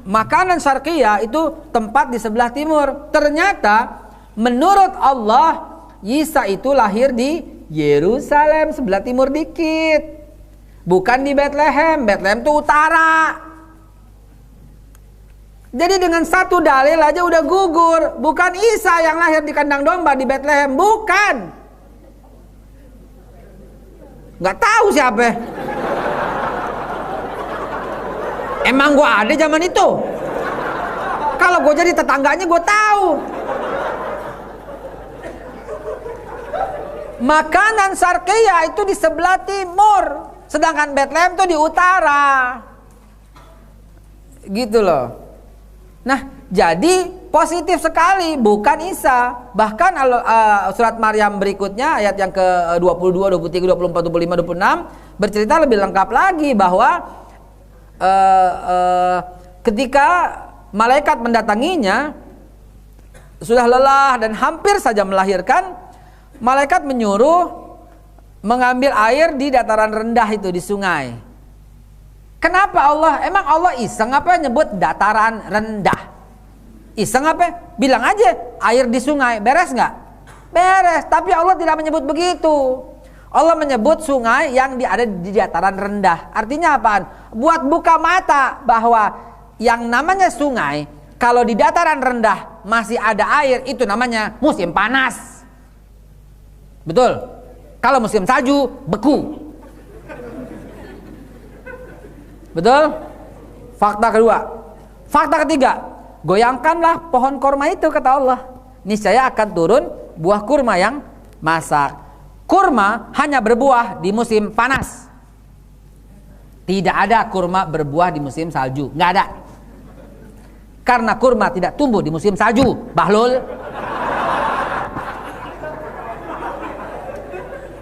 Makanan syarqiyah itu tempat di sebelah timur. Ternyata menurut Allah, Isa itu lahir di Yerusalem, sebelah timur dikit, bukan di Bethlehem. Bethlehem itu utara. Jadi dengan satu dalil aja udah gugur. Bukan Isa yang lahir di kandang domba di Bethlehem, bukan. Nggak tahu siapa. Emang gue ada zaman itu. Kalau gue jadi tetangganya gue tahu. Makanan syarqiyah itu di sebelah timur, sedangkan Bethlehem itu di utara. Gitu loh. Nah, jadi positif sekali, bukan Isa. Bahkan surat Maryam berikutnya ayat yang ke-22, 23, 24, 25, 26 bercerita lebih lengkap lagi bahwa ketika malaikat mendatanginya sudah lelah dan hampir saja melahirkan, malaikat menyuruh mengambil air di dataran rendah itu, di sungai. Kenapa emang Allah iseng apa nyebut dataran rendah? Iseng apa? Bilang aja air di sungai, beres nggak? Beres, tapi Allah tidak menyebut begitu. Allah menyebut sungai yang ada di dataran rendah. Artinya apaan? Buat buka mata bahwa yang namanya sungai, kalau di dataran rendah masih ada air, itu namanya musim panas. Betul? Kalau musim salju, beku. Betul? Fakta kedua. Fakta ketiga, goyangkanlah pohon kurma itu, kata Allah. Niscaya akan turun buah kurma yang masak. Kurma hanya berbuah di musim panas. Tidak ada kurma berbuah di musim salju. Nggak ada. Karena kurma tidak tumbuh di musim salju. Bahlul.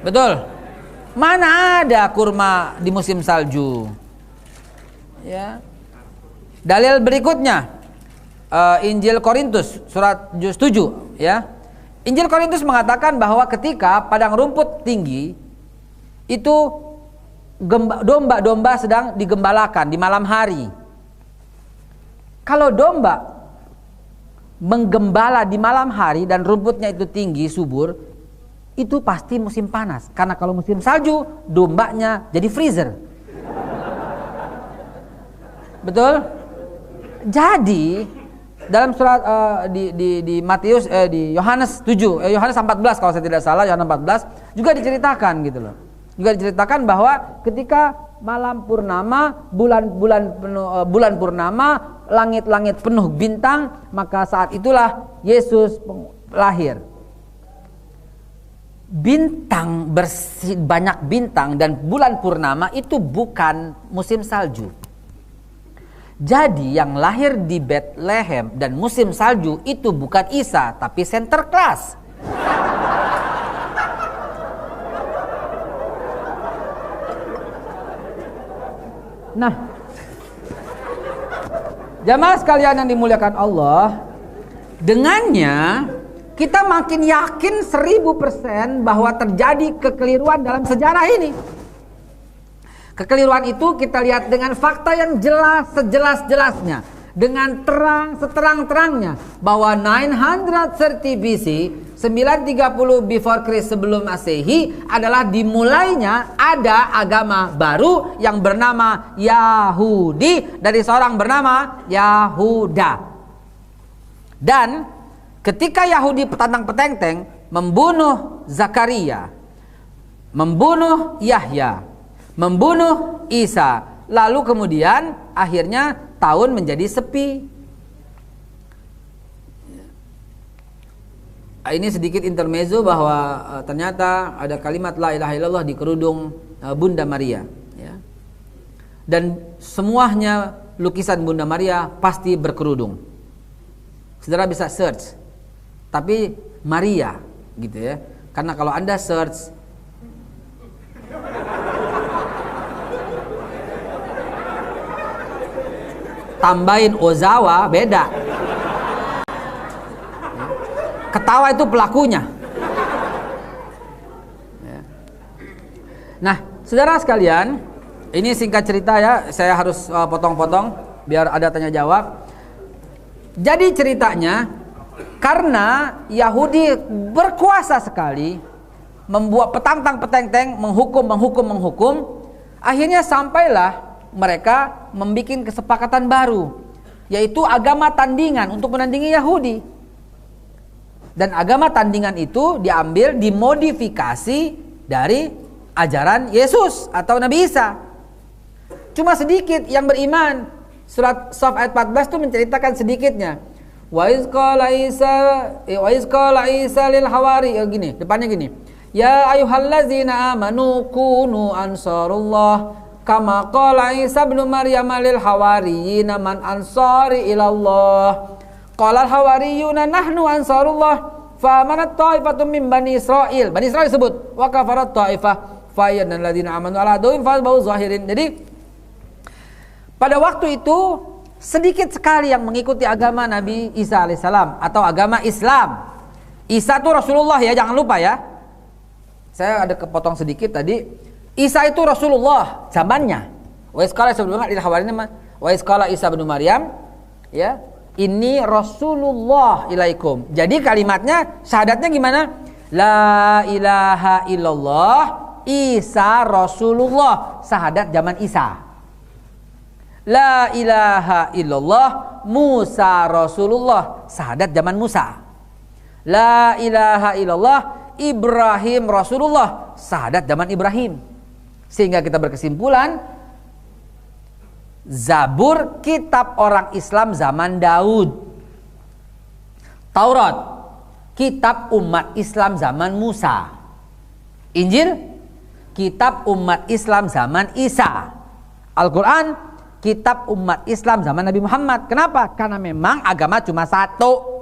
Betul? Mana ada kurma di musim salju? Ya. Dalil berikutnya, Injil Korintus surat 7, ya. Injil Korintus mengatakan bahwa ketika padang rumput tinggi itu domba-domba sedang digembalakan di malam hari. Kalau domba menggembala di malam hari dan rumputnya itu tinggi, subur, itu pasti musim panas. Karena kalau musim salju, dombanya jadi freezer. Betul? Jadi dalam surat di Matius di Yohanes 7, Yohanes 14 kalau saya tidak salah, Yohanes 14 juga diceritakan gitu loh. Juga diceritakan bahwa ketika malam purnama, bulan purnama, langit-langit penuh bintang, maka saat itulah Yesus lahir. Bintang banyak bintang dan bulan purnama itu bukan musim salju. Jadi yang lahir di Bethlehem dan musim salju itu bukan Isa, tapi Sinterklas. Nah, jamaah sekalian yang dimuliakan Allah, dengannya kita makin yakin 1000% bahwa terjadi kekeliruan dalam sejarah ini. Kekeliruan itu kita lihat dengan fakta yang jelas, sejelas-jelasnya, dengan terang, seterang-terangnya, bahwa 930 BC, 930 before Christ sebelum Masehi, adalah dimulainya ada agama baru yang bernama Yahudi dari seorang bernama Yahuda. Dan ketika Yahudi petantang-petenteng membunuh Zakaria, membunuh Yahya, membunuh Isa, lalu kemudian akhirnya tahun menjadi sepi. Ini sedikit intermezzo bahwa ternyata ada kalimat la ilaha illallah di kerudung Bunda Maria, ya. Dan semuanya lukisan Bunda Maria pasti berkerudung. Saudara bisa search, tapi Maria gitu ya. Karena kalau Anda search tambahin Ozawa, beda. Ketawa itu pelakunya. Nah, saudara sekalian, Ini singkat cerita ya, saya harus potong-potong biar ada tanya jawab. Jadi ceritanya, karena Yahudi berkuasa sekali, membuat petantang petenteng, menghukum, akhirnya sampailah mereka membuat kesepakatan baru, yaitu agama tandingan untuk menandingi Yahudi. Dan agama tandingan itu diambil, dimodifikasi dari ajaran Yesus atau Nabi Isa. Cuma sedikit yang beriman. Surat Shaf ayat 14 itu menceritakan sedikitnya. Wa iz qala Isa lil hawari, gini, depannya gini. Ya ayyuhallazina amanu kunu ansarullah kama qala Isa ibn Maryam lil hawariyina man ansari ilallah. Qala al hawariyuna nahnu ansarullah fa amanat ta'ifatun min bani Israil. Bani Israil disebut wa kafarat ta'ifah fa ayyadna alladziina amanu ala aduwwihim fa bau zahirin. Jadi pada waktu itu sedikit sekali yang mengikuti agama Nabi Isa alaihissalam atau agama Islam. Isa itu Rasulullah ya, jangan lupa ya. Saya ada kepotong sedikit tadi. Isa itu Rasulullah zamannya. Wa isqala sebelumnya lil hawariyyin wa isqala Isa bin Maryam ya, ini Rasulullah ilaikum. Jadi kalimatnya syahadatnya gimana? La ilaha illallah Isa Rasulullah, syahadat zaman Isa. La ilaha illallah Musa Rasulullah, syahadat zaman Musa. La ilaha illallah Ibrahim Rasulullah, syahadat zaman Ibrahim. Sehingga kita berkesimpulan Zabur kitab orang Islam zaman Daud. Taurat kitab umat Islam zaman Musa. Injil kitab umat Islam zaman Isa. Al-Quran kitab umat Islam zaman Nabi Muhammad. Kenapa? Karena memang agama cuma satu.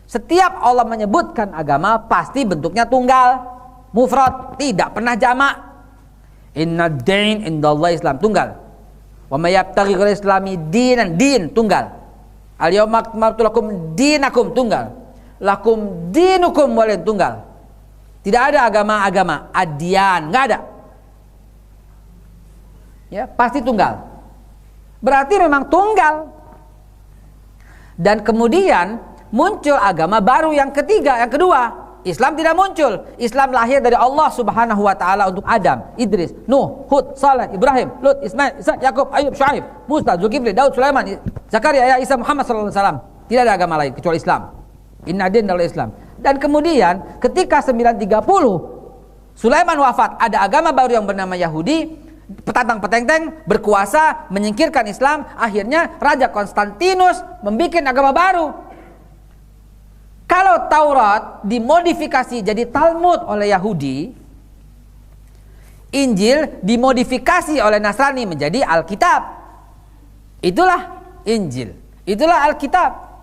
Setiap Allah menyebutkan agama pasti bentuknya tunggal, mufrad, tidak pernah jamak. Inna din indallah Islam, tunggal. Wa may yabtaghi ghairal islami dinan, din tunggal. Al yauma akmaltu lakum dinakum, tunggal. Lakum dinukum waliya, tunggal. Tidak ada agama-agama adyan, enggak ada. Ya, pasti tunggal. Berarti memang tunggal. Dan kemudian muncul agama baru yang ketiga, yang kedua. Islam tidak muncul. Islam lahir dari Allah Subhanahu wa taala untuk Adam, Idris, Nuh, Hud, Saleh, Ibrahim, Lut, Ismail, Ishak, Yakub, Ayub, Syuaib, Musa, Zulkifli, Daud, Sulaiman, Zakaria, Isa, Muhammad sallallahu alaihi wasallam. Tidak ada agama lain kecuali Islam. Inna din adalah Islam. Dan kemudian ketika 930 Sulaiman wafat, ada agama baru yang bernama Yahudi. Petantang petenteng berkuasa menyingkirkan Islam. Akhirnya Raja Konstantinus membuat agama baru. Kalau Taurat dimodifikasi jadi Talmud oleh Yahudi, Injil dimodifikasi oleh Nasrani menjadi Alkitab. Itulah Injil, itulah Alkitab.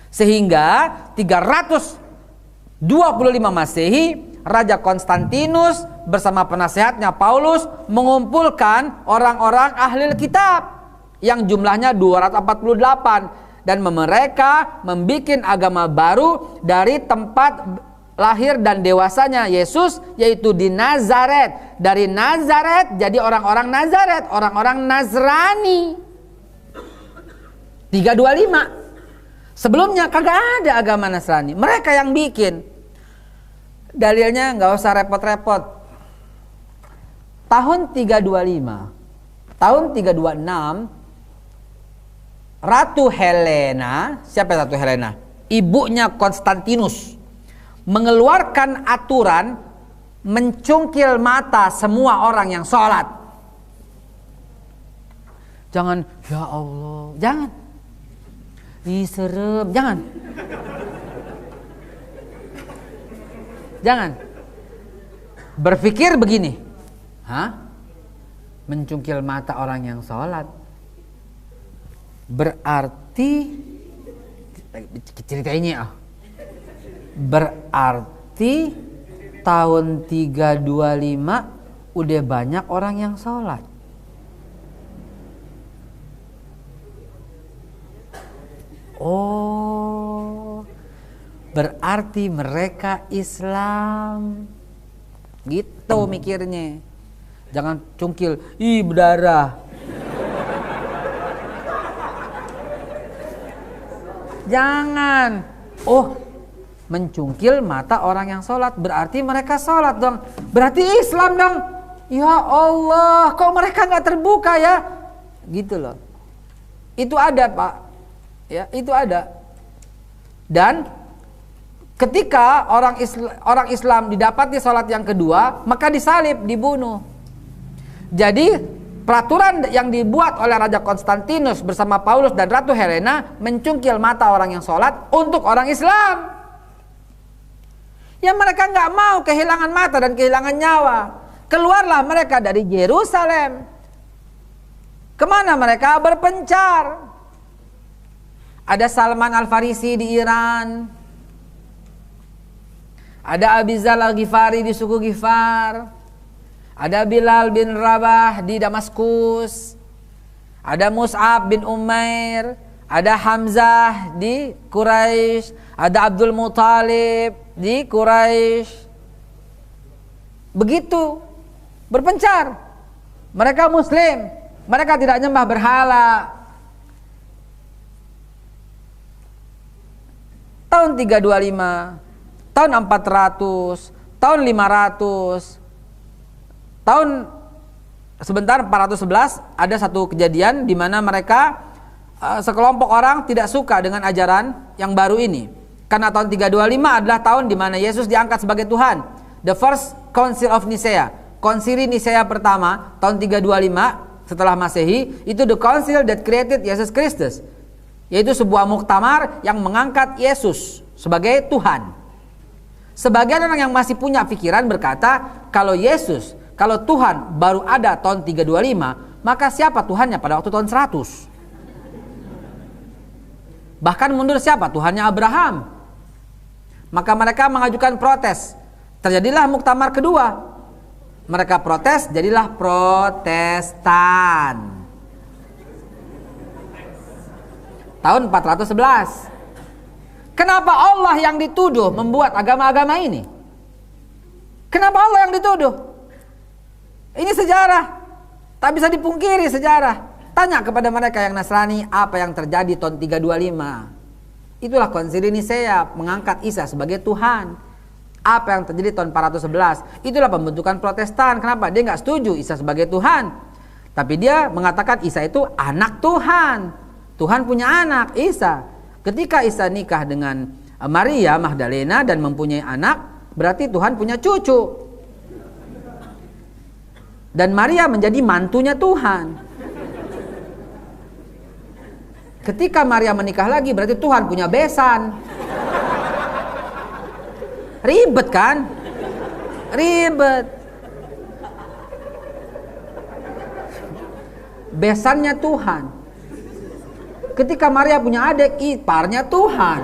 Sehingga 325 Masehi Raja Konstantinus bersama penasehatnya Paulus mengumpulkan orang-orang ahli kitab yang jumlahnya 248, dan mereka membuat agama baru dari tempat lahir dan dewasanya Yesus, yaitu di Nazaret. Dari Nazaret jadi orang-orang Nazaret, orang-orang Nasrani. 325. Sebelumnya kagak ada agama Nasrani, mereka yang bikin. Dalilnya nggak usah repot-repot. Tahun 325, tahun 326, Ratu Helena, siapa Ratu Helena? Ibunya Konstantinus, mengeluarkan aturan mencungkil mata semua orang yang sholat. Jangan, ya Allah, jangan. Ih, serem, jangan. Jangan. Berpikir begini, mencungkil mata orang yang sholat. Berarti cerita ini berarti tahun 325 udah banyak orang yang sholat. Oh, berarti mereka Islam. Gitu mikirnya. Jangan cungkil, ih berdarah. Jangan. Oh, mencungkil mata orang yang sholat berarti mereka sholat dong. Berarti Islam dong. Ya Allah, kok mereka nggak terbuka ya? Gitu loh. Itu ada Pak. Ya, itu ada. Dan ketika orang Islam didapati sholat yang kedua, maka disalib, dibunuh. Jadi peraturan yang dibuat oleh Raja Konstantinus bersama Paulus dan Ratu Helena mencungkil mata orang yang sholat untuk orang Islam. Yang mereka nggak mau kehilangan mata dan kehilangan nyawa. Keluarlah mereka dari Yerusalem. Kemana mereka? Berpencar. Ada Salman Al-Farisi di Iran. Ada Abizal Al-Ghifari di suku Ghifar. Ada Bilal bin Rabah di Damaskus. Ada Mus'ab bin Umair. Ada Hamzah di Quraisy. Ada Abdul Muthalib di Quraisy. Begitu. Berpencar. Mereka Muslim. Mereka tidak nyembah berhala. Tahun 325, tahun 400, tahun 500, tahun sebentar 411 ada satu kejadian di mana mereka sekelompok orang tidak suka dengan ajaran yang baru ini. Karena tahun 325 adalah tahun di mana Yesus diangkat sebagai Tuhan. The first Council of Nicaea, konsili Nicaea pertama tahun 325 setelah Masehi, itu the council that created Jesus Christus. Yaitu sebuah muktamar yang mengangkat Yesus sebagai Tuhan. Sebagian orang yang masih punya pikiran berkata, kalau Yesus, kalau Tuhan baru ada tahun 325, maka siapa Tuhannya pada waktu tahun 100? Bahkan mundur siapa? Tuhannya Abraham. Maka mereka mengajukan protes. Terjadilah muktamar kedua. Mereka protes, jadilah Protestan. Tahun 411. Kenapa Allah yang dituduh membuat agama-agama ini? Kenapa Allah yang dituduh? Ini sejarah. Tak bisa dipungkiri sejarah. Tanya kepada mereka yang Nasrani apa yang terjadi tahun 325. Itulah konsili Nicaea mengangkat Isa sebagai Tuhan. Apa yang terjadi tahun 411. Itulah pembentukan Protestan. Kenapa? Dia nggak setuju Isa sebagai Tuhan. Tapi dia mengatakan Isa itu anak Tuhan. Tuhan punya anak, Isa. Ketika Isa nikah dengan Maria Magdalena dan mempunyai anak, berarti Tuhan punya cucu. Dan Maria menjadi mantunya Tuhan. Ketika Maria menikah lagi, berarti Tuhan punya besan. Ribet kan? Ribet. Besannya Tuhan. Ketika Maria punya adik, iparnya Tuhan.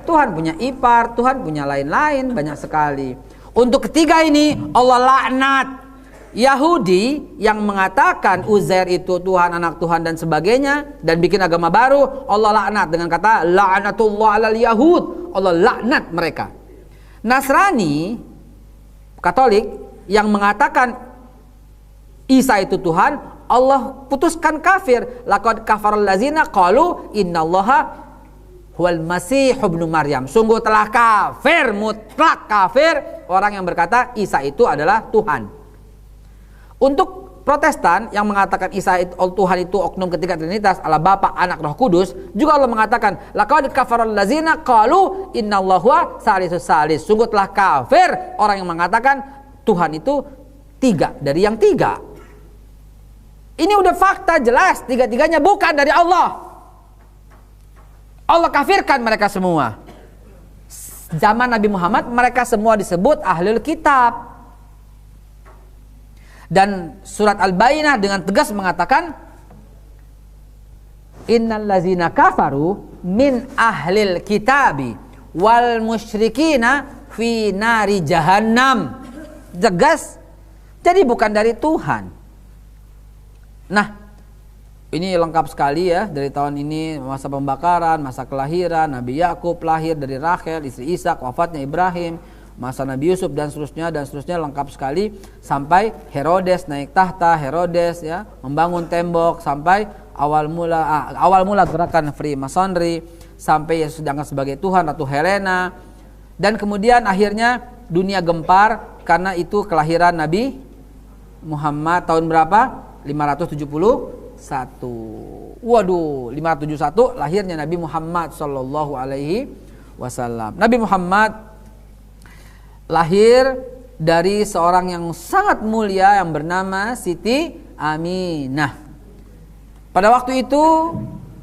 Tuhan punya ipar, Tuhan punya lain-lain, banyak sekali. Untuk ketiga ini, Allah laknat. Yahudi yang mengatakan Uzair itu Tuhan, anak Tuhan dan sebagainya, dan bikin agama baru, Allah laknat dengan kata la'natullah alal yahud. Allah laknat mereka. Nasrani, Katolik, yang mengatakan Isa itu Tuhan, Allah putuskan kafir. Laqad kafarul ladzina qalu innallaha huwal masih ibnu Maryam. Sungguh telah kafir, mutlak kafir orang yang berkata Isa itu adalah Tuhan. Untuk Protestan yang mengatakan Isa itu Tuhan itu oknum ketiga Trinitas, Allah Bapa, Anak, Roh Kudus, juga Allah mengatakan laqad kafarul ladzina qalu innallaha salisus salis. Sungguh telah kafir orang yang mengatakan Tuhan itu tiga dari yang tiga. Ini udah fakta jelas, tiga-tiganya bukan dari Allah. Allah kafirkan mereka semua. Zaman Nabi Muhammad mereka semua disebut ahlul kitab. Dan surat Al-Bayyinah dengan tegas mengatakan innal ladzina kafaru min ahlil kitabi wal musyrikina fi nari jahannam. Tegas. Jadi bukan dari Tuhan. Nah, ini lengkap sekali ya, dari tahun ini masa pembakaran, masa kelahiran, Nabi Yakub lahir dari Rachel, istri Ishak, wafatnya Ibrahim, masa Nabi Yusuf dan seterusnya lengkap sekali sampai Herodes naik tahta, Herodes ya membangun tembok sampai awal mula gerakan Freemasonry sampai Yesus diangkat sebagai Tuhan, Ratu Helena, dan kemudian akhirnya dunia gempar karena itu kelahiran Nabi Muhammad tahun berapa? 571. Waduh, 571 lahirnya Nabi Muhammad sallallahu alaihi wasallam. Nabi Muhammad lahir dari seorang yang sangat mulia yang bernama Siti Aminah. Pada waktu itu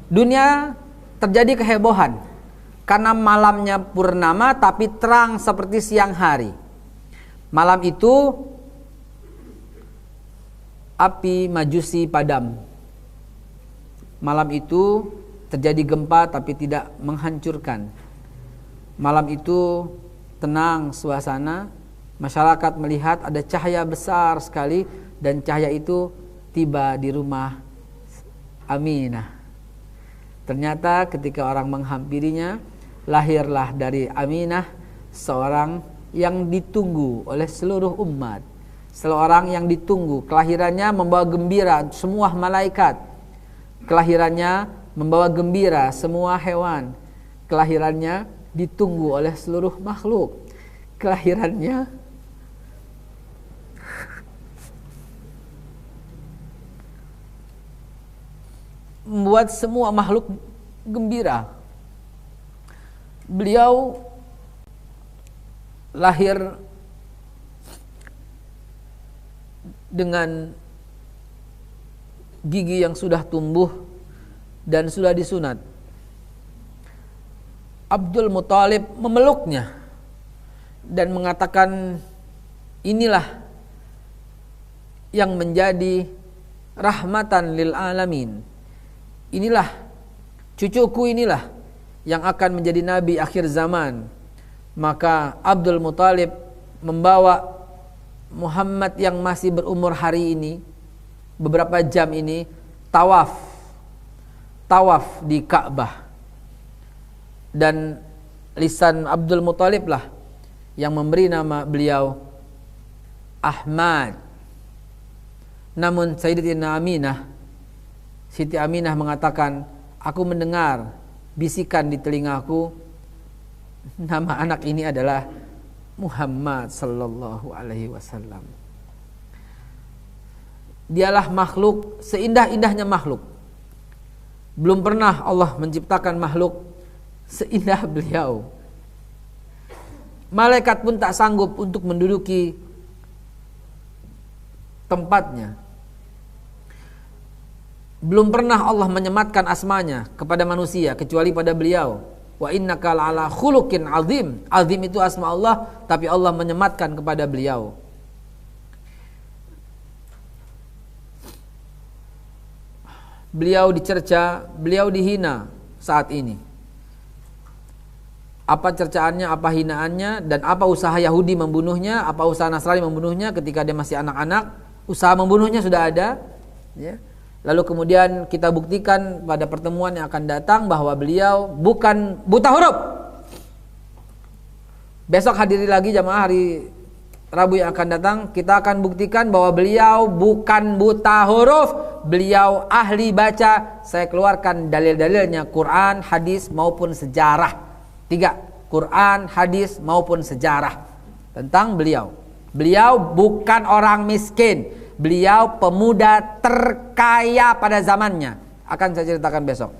dunia terjadi kehebohan karena malamnya purnama tapi terang seperti siang hari. Malam itu api Majusi padam. Malam itu terjadi gempa tapi tidak menghancurkan. Malam itu tenang suasana. Masyarakat melihat ada cahaya besar sekali dan cahaya itu tiba di rumah Aminah. Ternyata ketika orang menghampirinya, lahirlah dari Aminah seorang yang ditunggu oleh seluruh umat. Seorang yang ditunggu, kelahirannya membawa gembira semua malaikat. Kelahirannya membawa gembira semua hewan. Kelahirannya ditunggu oleh seluruh makhluk. Kelahirannya membuat semua makhluk gembira. Beliau lahir dengan gigi yang sudah tumbuh dan sudah disunat. Abdul Muthalib memeluknya dan mengatakan, inilah yang menjadi rahmatan lil alamin. Inilah cucuku, inilah yang akan menjadi nabi akhir zaman. Maka Abdul Muthalib membawa Muhammad yang masih berumur hari ini, beberapa jam ini, tawaf di Ka'bah. Dan lisan Abdul Muthalib lah yang memberi nama beliau Ahmad. Namun Sayyidatina Aminah, Siti Aminah mengatakan, aku mendengar bisikan di telingaku, nama anak ini adalah Muhammad sallallahu alaihi wasallam. Dialah makhluk seindah-indahnya makhluk. Belum pernah Allah menciptakan makhluk seindah beliau. Malaikat pun tak sanggup untuk menduduki tempatnya. Belum pernah Allah menyematkan asmanya kepada manusia kecuali pada beliau. Wa innaka la'ala khuluqin azim. Azim itu asma Allah, tapi Allah menyematkan kepada beliau. Beliau dicerca, beliau dihina saat ini. Apa cercaannya, apa hinaannya, dan apa usaha Yahudi membunuhnya, apa usaha Nasrani membunuhnya ketika dia masih anak-anak. Usaha membunuhnya sudah ada, ya. Lalu kemudian kita buktikan pada pertemuan yang akan datang bahwa beliau bukan buta huruf. Besok hadiri lagi jamaah hari Rabu yang akan datang, kita akan buktikan bahwa beliau bukan buta huruf. Beliau ahli baca. Saya keluarkan dalil-dalilnya, Quran, hadis maupun sejarah. 3, Quran, hadis maupun sejarah tentang beliau. Beliau bukan orang miskin. Beliau pemuda terkaya pada zamannya. Akan saya ceritakan besok.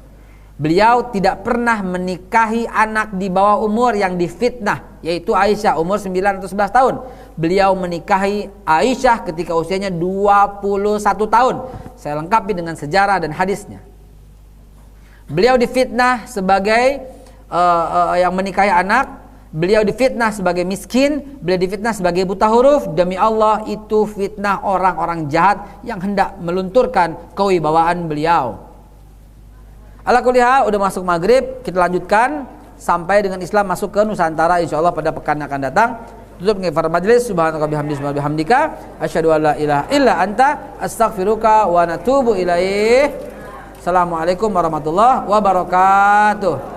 Beliau tidak pernah menikahi anak di bawah umur yang difitnah, yaitu Aisyah umur 9 atau 11 tahun. Beliau menikahi Aisyah ketika usianya 21 tahun. Saya lengkapi dengan sejarah dan hadisnya. Beliau difitnah sebagai yang menikahi anak. Beliau difitnah sebagai miskin, beliau difitnah sebagai buta huruf. Demi Allah, itu fitnah orang-orang jahat yang hendak melunturkan kewibawaan beliau. Ala kulli hal, udah masuk maghrib, kita lanjutkan sampai dengan Islam masuk ke Nusantara insyaallah pada pekan yang akan datang. Tutup ngifar majlis. Subhanaka bihamdika asyhadu an la ilaha illa anta astaghfiruka wa natubu ilaih. Assalamualaikum warahmatullahi wabarakatuh.